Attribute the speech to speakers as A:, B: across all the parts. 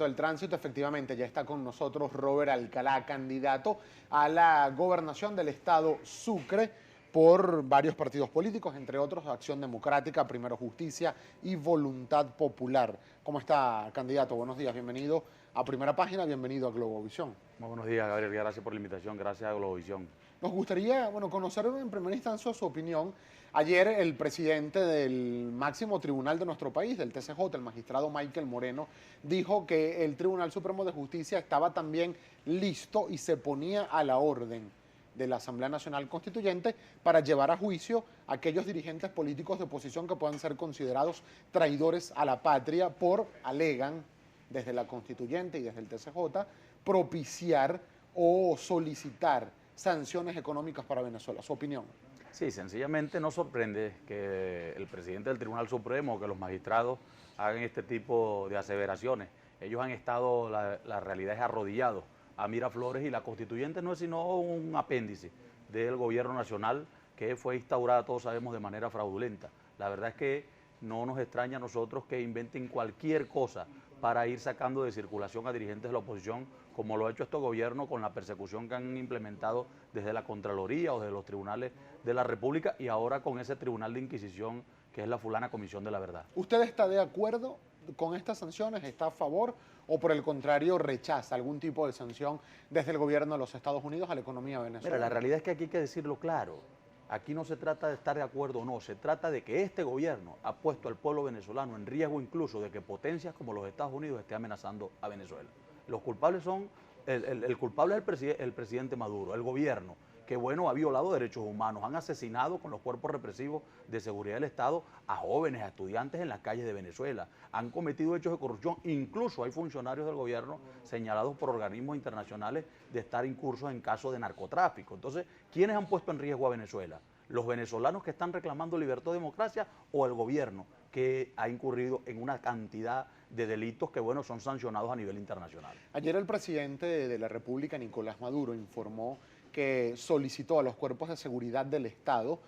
A: del tránsito, efectivamente ya está con nosotros Robert Alcalá, candidato a la gobernación del estado Sucre por varios partidos políticos, entre otros Acción Democrática, Primero Justicia y Voluntad Popular. ¿Cómo está, candidato? Buenos días, bienvenido a Primera Página, bienvenido a Globovisión.
B: Muy buenos días, Gabriel. Gracias por la invitación. Gracias a Globovisión.
A: Nos gustaría, conocer en primera instancia su opinión. Ayer el presidente del máximo tribunal de nuestro país, del TCJ, el magistrado Michael Moreno, dijo que el Tribunal Supremo de Justicia estaba también listo y se ponía a la orden de la Asamblea Nacional Constituyente para llevar a juicio a aquellos dirigentes políticos de oposición que puedan ser considerados traidores a la patria por, alegan, desde la Constituyente y desde el TCJ, propiciar o solicitar sanciones económicas para Venezuela. ¿Su opinión?
B: Sí, sencillamente no sorprende que el presidente del Tribunal Supremo, que los magistrados hagan este tipo de aseveraciones. Ellos han estado, la realidad es arrodillados a Miraflores y la constituyente no es sino un apéndice del gobierno nacional que fue instaurada, todos sabemos, de manera fraudulenta. La verdad es que no nos extraña a nosotros que inventen cualquier cosa para ir sacando de circulación a dirigentes de la oposición, como lo ha hecho este gobierno con la persecución que han implementado desde la Contraloría o desde los tribunales de la República y ahora con ese tribunal de Inquisición que es la fulana Comisión de la Verdad.
A: ¿Usted está de acuerdo con estas sanciones? ¿Está a favor o por el contrario rechaza algún tipo de sanción desde el gobierno de los Estados Unidos a la economía venezolana?
B: Mira, la realidad es que aquí hay que decirlo claro. Aquí no se trata de estar de acuerdo o no, se trata de que este gobierno ha puesto al pueblo venezolano en riesgo incluso de que potencias como los Estados Unidos esté amenazando a Venezuela. Los culpables son, el culpable es el presidente Maduro, el gobierno, que bueno, ha violado derechos humanos, han asesinado con los cuerpos represivos de seguridad del Estado a jóvenes, a estudiantes en las calles de Venezuela, han cometido hechos de corrupción, incluso hay funcionarios del gobierno señalados por organismos internacionales de estar incursos en casos de narcotráfico. Entonces, ¿quiénes han puesto en riesgo a Venezuela? ¿Los venezolanos que están reclamando libertad y democracia o el gobierno que ha incurrido en una cantidad de delitos que, bueno, son sancionados a nivel internacional?
A: Ayer el presidente de la República, Nicolás Maduro, informó que solicitó a los cuerpos de seguridad del Estado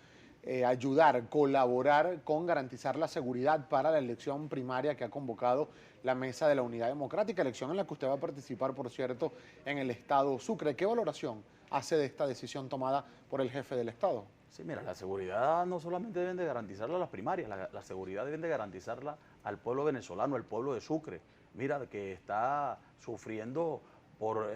A: ayudar, colaborar con garantizar la seguridad para la elección primaria que ha convocado la Mesa de la Unidad Democrática, elección en la que usted va a participar, por cierto, en el Estado Sucre. ¿Qué valoración hace de esta decisión tomada por el jefe del Estado?
B: Sí, mira, la seguridad no solamente deben de garantizarla a las primarias, la seguridad deben de garantizarla al pueblo venezolano, al pueblo de Sucre. Mira, que está sufriendo por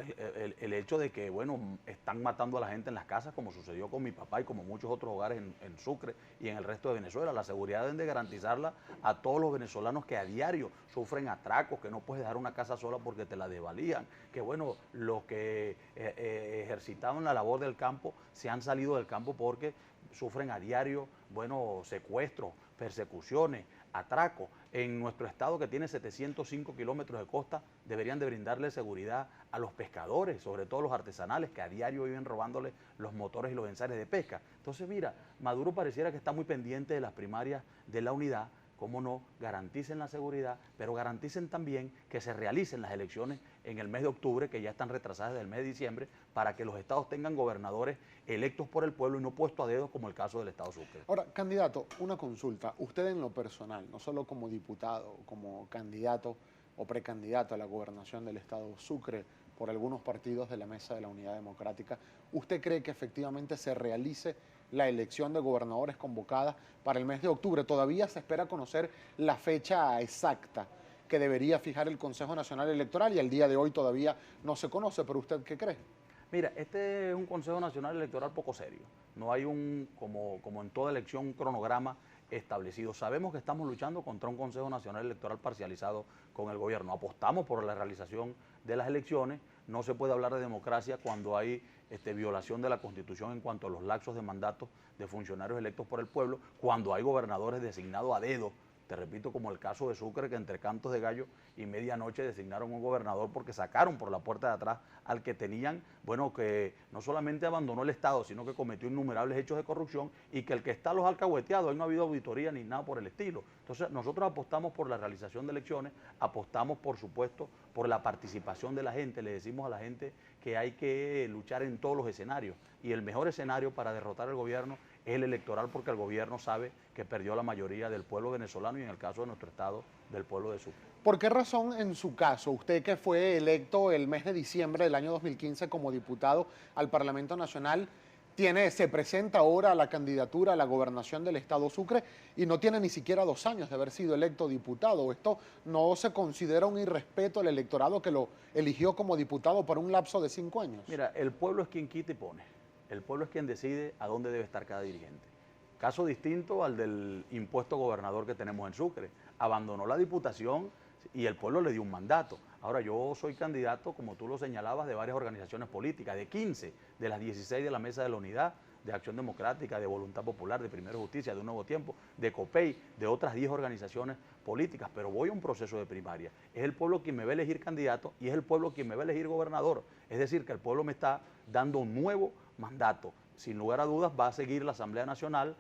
B: el hecho de que, bueno, están matando a la gente en las casas, como sucedió con mi papá y como muchos otros hogares en Sucre y en el resto de Venezuela. La seguridad deben de garantizarla a todos los venezolanos que a diario sufren atracos, que no puedes dejar una casa sola porque te la desvalían, que, bueno, los que ejercitaban la labor del campo se han salido del campo porque sufren a diario, bueno, secuestros, persecuciones, atracos. En nuestro estado, que tiene 705 kilómetros de costa, deberían de brindarle seguridad a los pescadores, sobre todo los artesanales, que a diario viven robándole los motores y los enseres de pesca. Entonces, mira, Maduro pareciera que está muy pendiente de las primarias de la unidad. Cómo no, garanticen la seguridad, pero garanticen también que se realicen las elecciones en el mes de octubre, que ya están retrasadas desde el mes de diciembre, para que los estados tengan gobernadores electos por el pueblo y no puestos a dedo como el caso del estado Sucre.
A: Ahora, candidato, una consulta. Usted en lo personal, no solo como diputado, como candidato o precandidato a la gobernación del estado Sucre por algunos partidos de la Mesa de la Unidad Democrática, ¿usted cree que efectivamente se realice la elección de gobernadores convocada para el mes de octubre? Todavía se espera conocer la fecha exacta que debería fijar el Consejo Nacional Electoral y al día de hoy todavía no se conoce, pero ¿usted qué cree?
B: Mira, este es un Consejo Nacional Electoral poco serio. No hay como en toda elección, un cronograma establecido. Sabemos que estamos luchando contra un Consejo Nacional Electoral parcializado con el gobierno. Apostamos por la realización de las elecciones. No se puede hablar de democracia cuando hay violación de la Constitución en cuanto a los lapsos de mandatos de funcionarios electos por el pueblo, cuando hay gobernadores designados a dedo. Te repito, como el caso de Sucre, que entre cantos de gallo y medianoche designaron un gobernador porque sacaron por la puerta de atrás al que tenían, bueno, que no solamente abandonó el Estado, sino que cometió innumerables hechos de corrupción y que el que está los alcahueteados, ahí no ha habido auditoría ni nada por el estilo. Entonces, nosotros apostamos por la realización de elecciones, apostamos, por supuesto, por la participación de la gente. Le decimos a la gente que hay que luchar en todos los escenarios y el mejor escenario para derrotar al gobierno es el electoral, porque el gobierno sabe que perdió la mayoría del pueblo venezolano y en el caso de nuestro estado, del pueblo de Sucre.
A: ¿Por qué razón, en su caso, usted que fue electo el mes de diciembre del año 2015 como diputado al Parlamento Nacional, se presenta ahora a la candidatura a la gobernación del estado Sucre y no tiene ni siquiera 2 años de haber sido electo diputado? ¿Esto no se considera un irrespeto al electorado que lo eligió como diputado por un lapso de 5 años?
B: Mira, el pueblo es quien quita y pone. El pueblo es quien decide a dónde debe estar cada dirigente. Caso distinto al del impuesto gobernador que tenemos en Sucre. Abandonó la diputación y el pueblo le dio un mandato. Ahora, yo soy candidato, como tú lo señalabas, de varias organizaciones políticas, de 15, de las 16 de la Mesa de la Unidad, de Acción Democrática, de Voluntad Popular, de Primero Justicia, de Un Nuevo Tiempo, de COPEI, de otras 10 organizaciones políticas, pero voy a un proceso de primaria. Es el pueblo quien me va a elegir candidato y es el pueblo quien me va a elegir gobernador. Es decir, que el pueblo me está dando un nuevo mandato. Sin lugar a dudas va a seguir la Asamblea Nacional.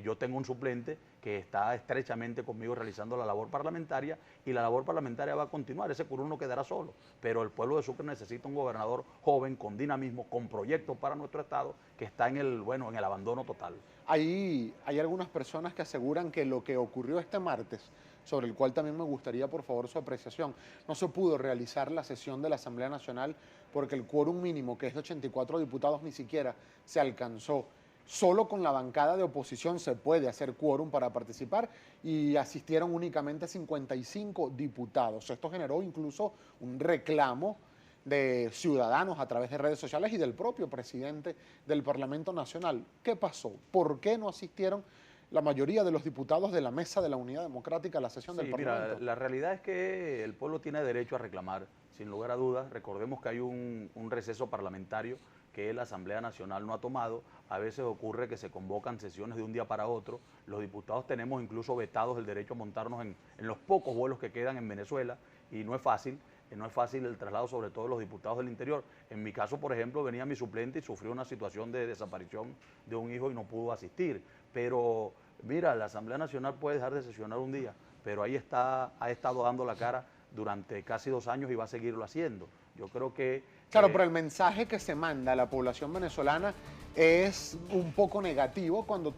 B: Yo tengo un suplente que está estrechamente conmigo realizando la labor parlamentaria y la labor parlamentaria va a continuar, ese curul no quedará solo, pero el pueblo de Sucre necesita un gobernador joven, con dinamismo, con proyectos para nuestro estado, que está en el abandono total.
A: Hay algunas personas que aseguran que lo que ocurrió este martes, sobre el cual también me gustaría por favor su apreciación, no se pudo realizar la sesión de la Asamblea Nacional porque el quórum mínimo, que es de 84 diputados, ni siquiera se alcanzó. Solo con la bancada de oposición se puede hacer quórum para participar y asistieron únicamente 55 diputados. Esto generó incluso un reclamo de ciudadanos a través de redes sociales y del propio presidente del Parlamento Nacional. ¿Qué pasó? ¿Por qué no asistieron la mayoría de los diputados de la Mesa de la Unidad Democrática a la sesión del Parlamento?
B: Mira, la realidad es que el pueblo tiene derecho a reclamar, sin lugar a dudas. Recordemos que hay un receso parlamentario que la Asamblea Nacional no ha tomado. A veces ocurre que se convocan sesiones de un día para otro. Los diputados tenemos incluso vetados el derecho a montarnos en los pocos vuelos que quedan en Venezuela y no es fácil. No es fácil el traslado, sobre todo de los diputados del interior. En mi caso, por ejemplo, venía mi suplente y sufrió una situación de desaparición de un hijo y no pudo asistir. Pero mira, la Asamblea Nacional puede dejar de sesionar un día, pero ahí está, ha estado dando la cara durante casi 2 años y va a seguirlo haciendo. Yo creo que...
A: Claro, pero el mensaje que se manda a la población venezolana es un poco negativo cuando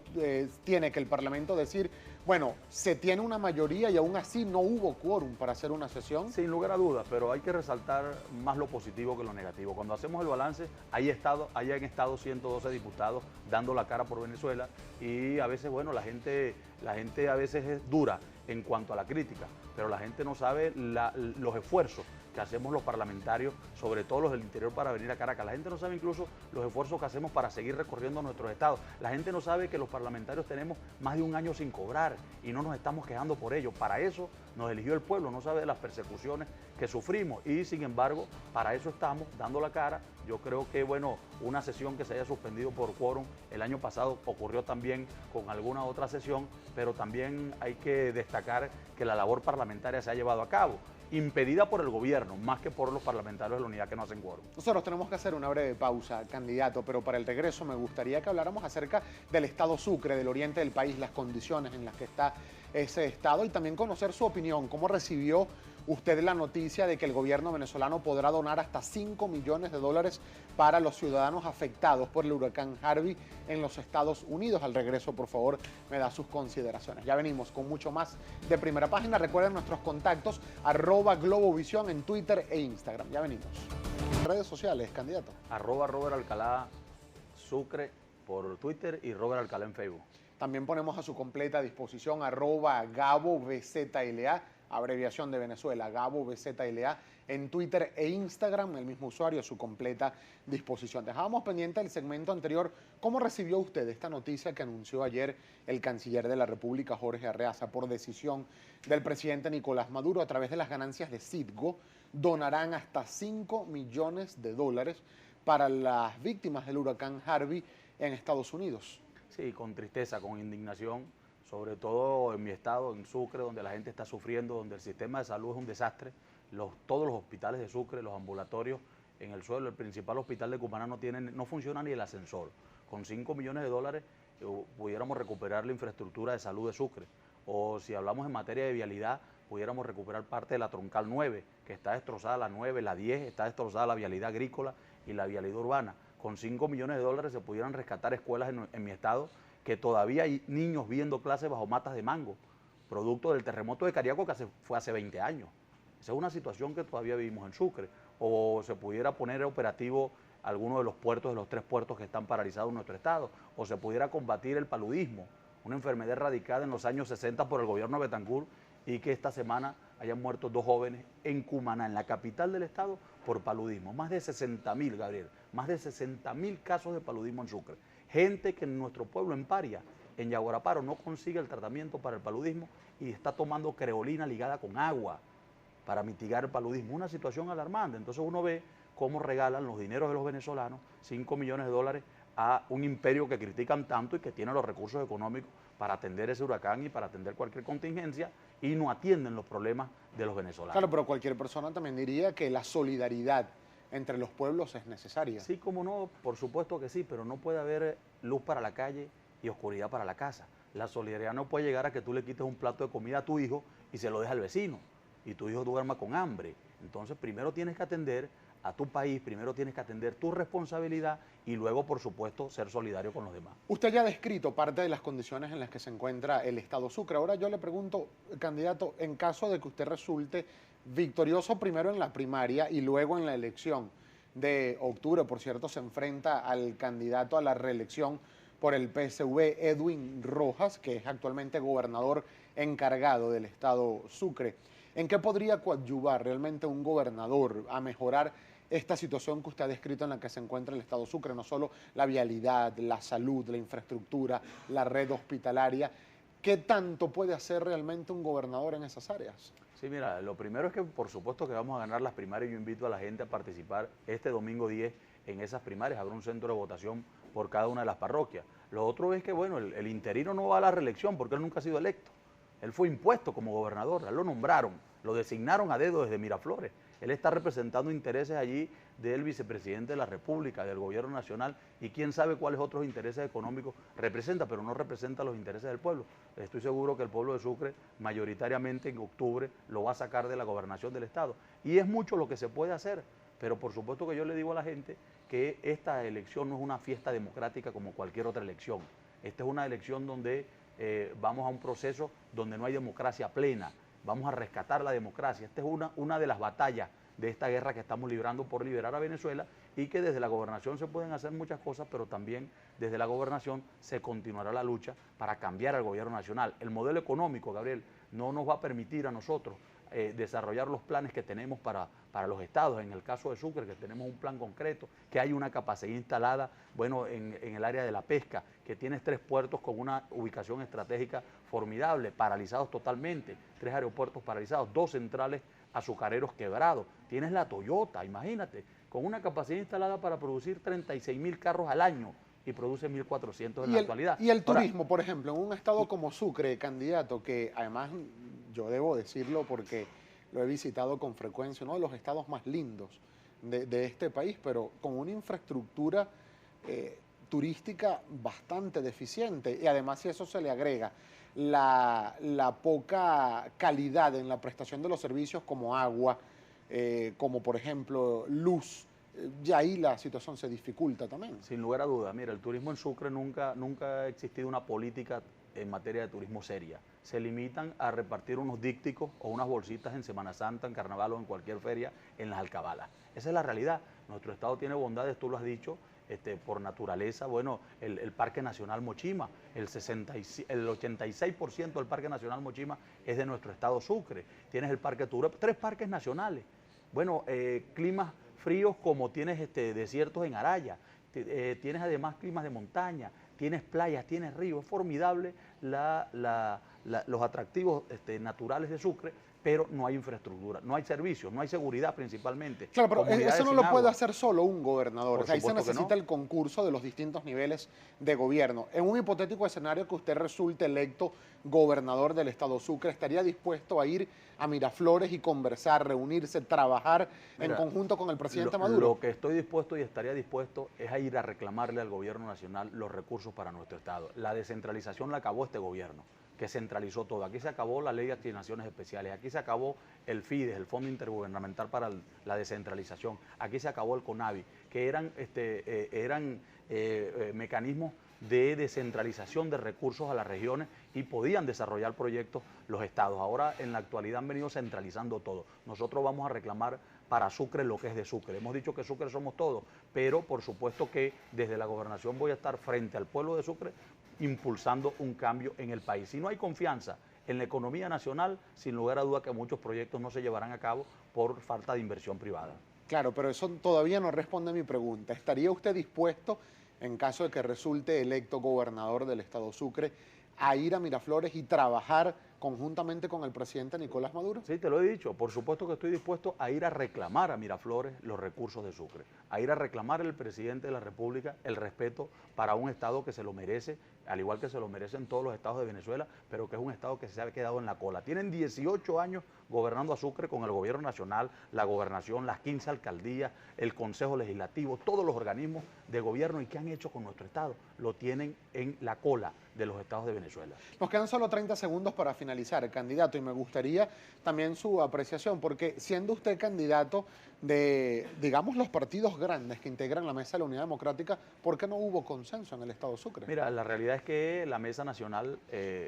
A: tiene que el Parlamento decir, bueno, se tiene una mayoría y aún así no hubo quórum para hacer una sesión.
B: Sin lugar a dudas, pero hay que resaltar más lo positivo que lo negativo. Cuando hacemos el balance, ahí han estado 112 diputados dando la cara por Venezuela y a veces, bueno, la gente a veces es dura en cuanto a la crítica, pero la gente no sabe los esfuerzos que hacemos los parlamentarios, sobre todo los del interior, para venir a Caracas. La gente no sabe incluso los esfuerzos que hacemos para seguir recorriendo nuestros estados. La gente no sabe que los parlamentarios tenemos más de 1 año sin cobrar y no nos estamos quejando por ello. Para eso nos eligió el pueblo, no sabe de las persecuciones que sufrimos y sin embargo para eso estamos dando la cara. Yo creo que bueno, una sesión que se haya suspendido por quórum el año pasado ocurrió también con alguna otra sesión, pero también hay que destacar que la labor parlamentaria se ha llevado a cabo, impedida por el gobierno, más que por los parlamentarios de la unidad que no hacen quórum.
A: Nosotros tenemos que hacer una breve pausa, candidato, pero para el regreso me gustaría que habláramos acerca del estado Sucre, del oriente del país, las condiciones en las que está ese estado y también conocer su opinión. ¿Cómo recibió usted la noticia de que el gobierno venezolano podrá donar hasta $5 millones para los ciudadanos afectados por el huracán Harvey en los Estados Unidos? Al regreso, por favor, me da sus consideraciones. Ya venimos con mucho más de Primera Página. Recuerden nuestros contactos, @Globovisión en Twitter e Instagram. Ya venimos. Redes sociales, candidato.
B: @Robert Alcalá Sucre por Twitter y Robert Alcalá en Facebook.
A: También ponemos a su completa disposición @GaboBZLA, abreviación de Venezuela, GaboBZLA, en Twitter e Instagram, el mismo usuario a su completa disposición. Dejábamos pendiente el segmento anterior. ¿Cómo recibió usted esta noticia que anunció ayer el canciller de la República, Jorge Arreaza? Por decisión del presidente Nicolás Maduro, a través de las ganancias de Citgo, donarán hasta $5 millones para las víctimas del huracán Harvey en Estados Unidos.
B: Sí, con tristeza, con indignación, sobre todo en mi estado, en Sucre, donde la gente está sufriendo, donde el sistema de salud es un desastre. Todos los hospitales de Sucre, los ambulatorios en el suelo, el principal hospital de Cumaná no funciona ni el ascensor. Con $5 millones pudiéramos recuperar la infraestructura de salud de Sucre. O si hablamos en materia de vialidad, pudiéramos recuperar parte de la troncal 9, que está destrozada la 9, la 10, está destrozada la vialidad agrícola y la vialidad urbana. Con $5 millones se pudieran rescatar escuelas en mi estado que todavía hay niños viendo clases bajo matas de mango, producto del terremoto de Cariaco que fue hace 20 años. Esa es una situación que todavía vivimos en Sucre. O se pudiera poner operativo alguno de los puertos, de los 3 puertos que están paralizados en nuestro estado, o se pudiera combatir el paludismo, una enfermedad erradicada en los años 60 por el gobierno de Betancur, y que esta semana hayan muerto 2 jóvenes en Cumaná, en la capital del estado, por paludismo. Más de 60.000, Gabriel, más de 60.000 casos de paludismo en Sucre. Gente que en nuestro pueblo, en Paria, en Yaguaraparo, no consigue el tratamiento para el paludismo y está tomando creolina ligada con agua para mitigar el paludismo. Una situación alarmante. Entonces uno ve cómo regalan los dineros de los venezolanos, 5 millones de dólares, a un imperio que critican tanto y que tiene los recursos económicos para atender ese huracán y para atender cualquier contingencia, y no atienden los problemas de los venezolanos.
A: Claro, pero cualquier persona también diría que la solidaridad entre los pueblos es necesaria.
B: Sí, como no, por supuesto que sí, pero no puede haber luz para la calle y oscuridad para la casa. La solidaridad no puede llegar a que tú le quites un plato de comida a tu hijo y se lo dejes al vecino, y tu hijo duerma con hambre. Entonces primero tienes que atender a tu país, primero tienes que atender tu responsabilidad y luego, por supuesto, ser solidario con los demás.
A: Usted ya ha descrito parte de las condiciones en las que se encuentra el estado Sucre. Ahora yo le pregunto, candidato, en caso de que usted resulte victorioso primero en la primaria y luego en la elección de octubre, por cierto, se enfrenta al candidato a la reelección por el PSV, Edwin Rojas, que es actualmente gobernador encargado del estado Sucre. ¿En qué podría coadyuvar realmente un gobernador a mejorar esta situación que usted ha descrito en la que se encuentra el estado Sucre? No solo la vialidad, la salud, la infraestructura, la red hospitalaria. ¿Qué tanto puede hacer realmente un gobernador en esas áreas?
B: Sí, mira, lo primero es que por supuesto que vamos a ganar las primarias. Yo invito a la gente a participar este domingo 10 en esas primarias. Habrá un centro de votación por cada una de las parroquias. Lo otro es que, bueno, el interino no va a la reelección porque él nunca ha sido electo. Él fue impuesto como gobernador, él lo nombraron, lo designaron a dedo desde Miraflores. Él está representando intereses allí del vicepresidente de la República, del gobierno nacional, y quién sabe cuáles otros intereses económicos representa, pero no representa los intereses del pueblo. Estoy seguro que el pueblo de Sucre mayoritariamente en octubre lo va a sacar de la gobernación del estado. Y es mucho lo que se puede hacer, pero por supuesto que yo le digo a la gente que esta elección no es una fiesta democrática como cualquier otra elección. Esta es una elección donde vamos a un proceso donde no hay democracia plena. Vamos a rescatar la democracia. Esta es una de las batallas de esta guerra que estamos librando por liberar a Venezuela, y que desde la gobernación se pueden hacer muchas cosas, pero también desde la gobernación se continuará la lucha para cambiar al gobierno nacional. El modelo económico, Gabriel, no nos va a permitir a nosotros desarrollar los planes que tenemos para los estados. En el caso de Sucre, que tenemos un plan concreto, que hay una capacidad instalada, bueno, en el área de la pesca, que tienes 3 puertos con una ubicación estratégica formidable, paralizados totalmente, 3 aeropuertos paralizados, 2 centrales azucareros quebrados. Tienes la Toyota, imagínate, con una capacidad instalada para producir 36.000 carros al año y produce 1.400 en la actualidad.
A: Y el turismo, por ejemplo, en un estado como Sucre, candidato, que además yo debo decirlo porque lo he visitado con frecuencia, uno de los estados más lindos de este país, pero con una infraestructura turística bastante deficiente, y además si a eso se le agrega la poca calidad en la prestación de los servicios como agua, como por ejemplo luz, ya ahí la situación se dificulta también.
B: Sin lugar a dudas, mira, el turismo en Sucre nunca ha existido una política en materia de turismo seria. Se limitan a repartir unos dípticos o unas bolsitas en Semana Santa, en Carnaval o en cualquier feria en las alcabalas. Esa es la realidad. Nuestro estado tiene bondades, tú lo has dicho, por naturaleza. Bueno, el Parque Nacional Mochima, el 86% del Parque Nacional Mochima es de nuestro estado Sucre. Tienes el Parque Turé, 3 parques nacionales. Bueno, climas fríos como tienes desiertos en Araya, tienes además climas de montaña, tienes playas, tienes ríos. Es formidable los atractivos naturales de Sucre, pero no hay infraestructura, no hay servicios, no hay seguridad principalmente.
A: Claro, pero eso no lo puede hacer solo un gobernador.
B: Por
A: Ahí se
B: supuesto que
A: necesita
B: no.
A: el concurso de los distintos niveles de gobierno. En un hipotético escenario que usted resulte electo gobernador del estado Sucre, ¿estaría dispuesto a ir a Miraflores y conversar, reunirse, trabajar en conjunto con el presidente Maduro?
B: Lo que estoy dispuesto y estaría dispuesto es a ir a reclamarle al gobierno nacional los recursos para nuestro estado. La descentralización la acabó este gobierno, que centralizó todo. Aquí se acabó la ley de asignaciones especiales, aquí se acabó el FIDES, el Fondo Intergubernamental para la Descentralización, aquí se acabó el CONAVI, que eran mecanismos de descentralización de recursos a las regiones y podían desarrollar proyectos los estados. Ahora en la actualidad han venido centralizando todo. Nosotros vamos a reclamar para Sucre lo que es de Sucre. Hemos dicho que Sucre somos todos, pero por supuesto que desde la gobernación voy a estar frente al pueblo de Sucre impulsando un cambio en el país. Si no hay confianza en la economía nacional, sin lugar a duda que muchos proyectos no se llevarán a cabo por falta de inversión privada.
A: Claro, pero eso todavía no responde a mi pregunta. ¿Estaría usted dispuesto, en caso de que resulte electo gobernador del estado Sucre, a ir a Miraflores y trabajar conjuntamente con el presidente Nicolás Maduro?
B: Sí, te lo he dicho. Por supuesto que estoy dispuesto a ir a reclamar a Miraflores los recursos de Sucre, a ir a reclamar al presidente de la República el respeto para un estado que se lo merece, al igual que se lo merecen todos los estados de Venezuela, pero que es un estado que se ha quedado en la cola. Tienen 18 años gobernando a Sucre con el gobierno nacional, la gobernación, las 15 alcaldías, el Consejo Legislativo, todos los organismos de gobierno. ¿Y qué han hecho con nuestro estado? Lo tienen en la cola de los estados de Venezuela.
A: Nos quedan solo 30 segundos para finalizar, candidato, y me gustaría también su apreciación, porque siendo usted candidato de, digamos, los partidos grandes que integran la Mesa de la Unidad Democrática, ¿por qué no hubo consenso en el estado Sucre?
B: Mira, la realidad es que la Mesa Nacional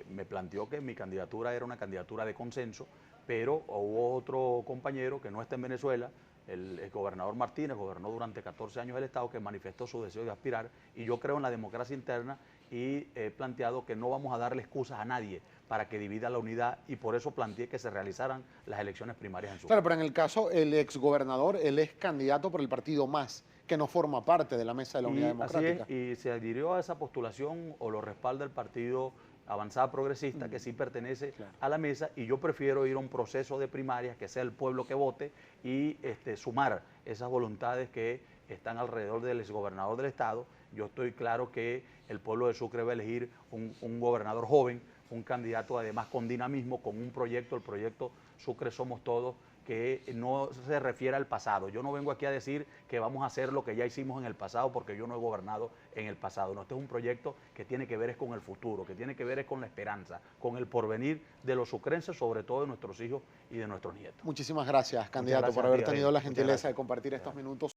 B: me planteó que mi candidatura era una candidatura de consenso, pero hubo otro compañero que no está en Venezuela, el gobernador Martínez, gobernó durante 14 años el estado, que manifestó su deseo de aspirar, y yo creo en la democracia interna y he planteado que no vamos a darle excusas a nadie para que divida la unidad, y por eso planteé que se realizaran las elecciones primarias en Sucre.
A: Claro, pero en el caso, el exgobernador, él es candidato por el partido MAS, que no forma parte de la Mesa de la Unidad Democrática.
B: Así es, y se adhirió a esa postulación o lo respalda el partido Avanzada Progresista, que sí pertenece a la mesa, y yo prefiero ir a un proceso de primarias, que sea el pueblo que vote, y sumar esas voluntades que están alrededor del exgobernador del estado. Yo estoy claro que el pueblo de Sucre va a elegir un gobernador joven, un candidato además con dinamismo, con un proyecto, el proyecto Sucre Somos Todos, que no se refiere al pasado. Yo no vengo aquí a decir que vamos a hacer lo que ya hicimos en el pasado, porque yo no he gobernado en el pasado. No, este es un proyecto que tiene que ver es con el futuro, que tiene que ver es con la esperanza, con el porvenir de los sucrenses, sobre todo de nuestros hijos y de nuestros nietos.
A: Muchísimas gracias, candidato,
B: Gracias
A: por haber
B: a ti,
A: tenido la
B: Muchas
A: gentileza
B: gracias.
A: de compartir estos minutos.